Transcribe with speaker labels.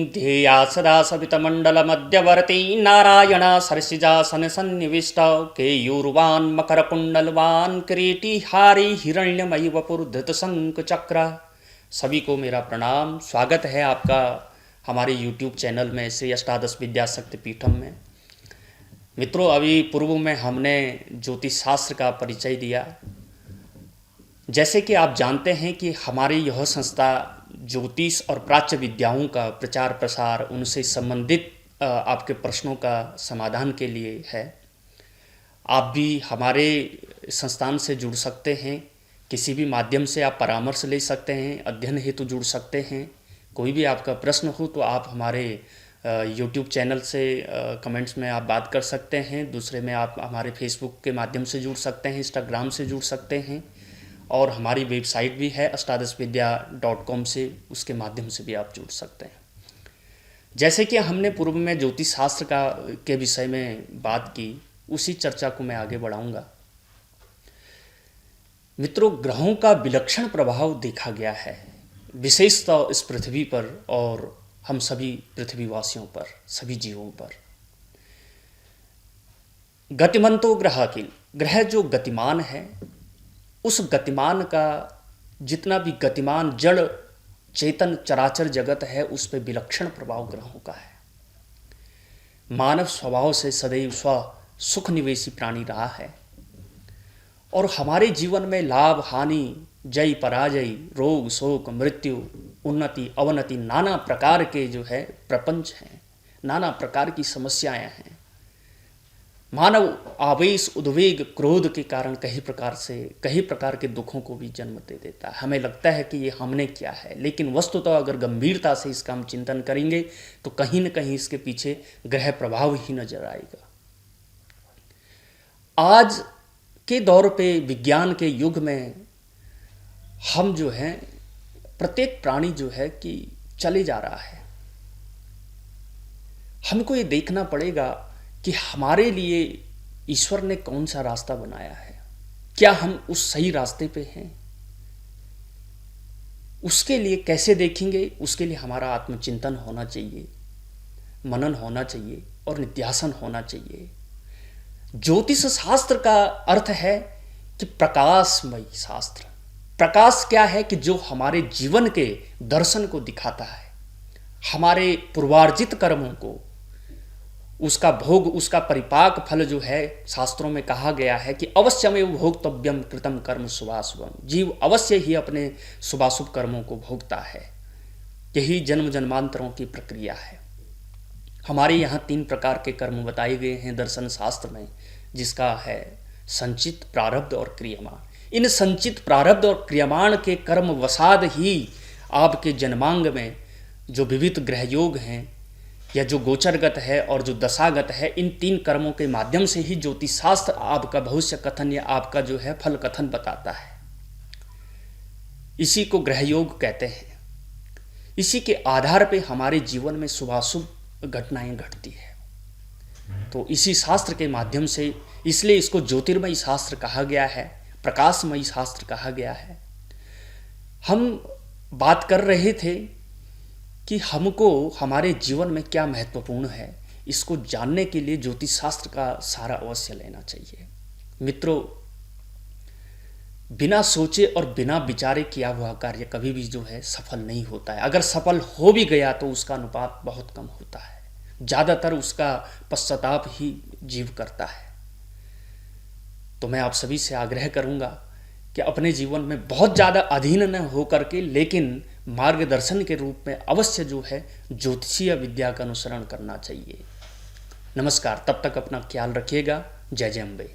Speaker 1: ध्येया सदा सवितमण्डलमध्यवर्ती नारायण सरसिजासन सन्निविष्ट केयूर्वान् मकरकुण्डलवान् किरीटी हारी हिरण्यमयि वपुर्धृत शंख चक्र। सभी को मेरा प्रणाम। स्वागत है आपका हमारे YouTube चैनल में श्री अष्टादश विद्या शक्ति पीठम में। मित्रों, अभी पूर्व में हमने ज्योतिष शास्त्र का परिचय दिया। जैसे कि आप जानते हैं कि हमारी यह संस्था ज्योतिष और प्राच्य विद्याओं का प्रचार प्रसार, उनसे संबंधित आपके प्रश्नों का समाधान के लिए है। आप भी हमारे संस्थान से जुड़ सकते हैं। किसी भी माध्यम से आप परामर्श ले सकते हैं, अध्ययन हेतु जुड़ सकते हैं। कोई भी आपका प्रश्न हो तो आप हमारे YouTube चैनल से कमेंट्स में आप बात कर सकते हैं। दूसरे में आप हमारे फेसबुक के माध्यम से जुड़ सकते हैं, इंस्टाग्राम से जुड़ सकते हैं, और हमारी वेबसाइट भी है astadashvidya.com से, उसके माध्यम से भी आप जुड़ सकते हैं। जैसे कि हमने पूर्व में ज्योतिष शास्त्र के विषय में बात की, उसी चर्चा को मैं आगे बढ़ाऊंगा। मित्रों, ग्रहों का विलक्षण प्रभाव देखा गया है, विशेषतः इस पृथ्वी पर और हम सभी पृथ्वीवासियों पर, सभी जीवों पर। गतिमंतो ग्रह अखिल, ग्रह जो गतिमान है, उस गतिमान का जितना भी गतिमान जड़ चेतन चराचर जगत है, उस पर विलक्षण प्रभाव ग्रहों का है। मानव स्वभाव से सदैव स्व सुख निवेशी प्राणी रहा है, और हमारे जीवन में लाभ हानि, जय पराजय, रोग शोक, मृत्यु, उन्नति अवनति, नाना प्रकार के जो है प्रपंच हैं, नाना प्रकार की समस्याएं हैं। मानव आवेश, उद्वेग, क्रोध के कारण कई प्रकार के दुखों को भी जन्म दे देता है। हमें लगता है कि ये हमने किया है, लेकिन वस्तुतः अगर गंभीरता से इसका हम चिंतन करेंगे तो कहीं न कहीं इसके पीछे ग्रह प्रभाव ही नजर आएगा। आज के दौर पे, विज्ञान के युग में, हम जो है प्रत्येक प्राणी जो है कि चले जा रहा है। हमको ये देखना पड़ेगा कि हमारे लिए ईश्वर ने कौन सा रास्ता बनाया है, क्या हम उस सही रास्ते पे हैं। उसके लिए कैसे देखेंगे, उसके लिए हमारा आत्मचिंतन होना चाहिए, मनन होना चाहिए और निध्यासन होना चाहिए। ज्योतिष शास्त्र का अर्थ है कि प्रकाशमय शास्त्र। प्रकाश क्या है कि जो हमारे जीवन के दर्शन को दिखाता है, हमारे पूर्वार्जित कर्मों को, उसका भोग, उसका परिपाक फल जो है, शास्त्रों में कहा गया है कि अवश्यमेव भोक्तव्यम कृतम कर्म शुभाशुभम। जीव अवश्य ही अपने शुभाशुभ कर्मों को भोगता है। यही जन्म जन्मांतरों की प्रक्रिया है। हमारे यहाँ 3 प्रकार के कर्म बताए गए हैं दर्शन शास्त्र में, जिसका है संचित, प्रारब्ध और क्रियमाण। इन संचित, प्रारब्ध और क्रियमाण के कर्म वसाद ही आपके जन्मांग में जो विविध ग्रह योग हैं, या जो गोचरगत है और जो दशागत है, इन 3 कर्मों के माध्यम से ही ज्योतिष शास्त्र आपका भविष्य कथन या आपका जो है फल कथन बताता है। इसी को ग्रह योग कहते हैं। इसी के आधार पे हमारे जीवन में शुभाशुभ घटनाएं घटती है। तो इसी शास्त्र के माध्यम से, इसलिए इसको ज्योतिर्मय शास्त्र कहा गया है, प्रकाशमय शास्त्र कहा गया है। हम बात कर रहे थे कि हमको हमारे जीवन में क्या महत्वपूर्ण है, इसको जानने के लिए ज्योतिष शास्त्र का सहारा अवश्य लेना चाहिए। मित्रों, बिना सोचे और बिना विचारे किया हुआ कार्य कभी भी जो है सफल नहीं होता है। अगर सफल हो भी गया तो उसका अनुपात बहुत कम होता है, ज़्यादातर उसका पश्चाताप ही जीव करता है। तो मैं आप सभी से आग्रह करूंगा कि अपने जीवन में बहुत ज़्यादा अधीन न हो करके, लेकिन मार्गदर्शन के रूप में अवश्य जो है ज्योतिषीय विद्या का अनुसरण करना चाहिए। नमस्कार, तब तक अपना ख्याल रखिएगा। जय जय अम्बे।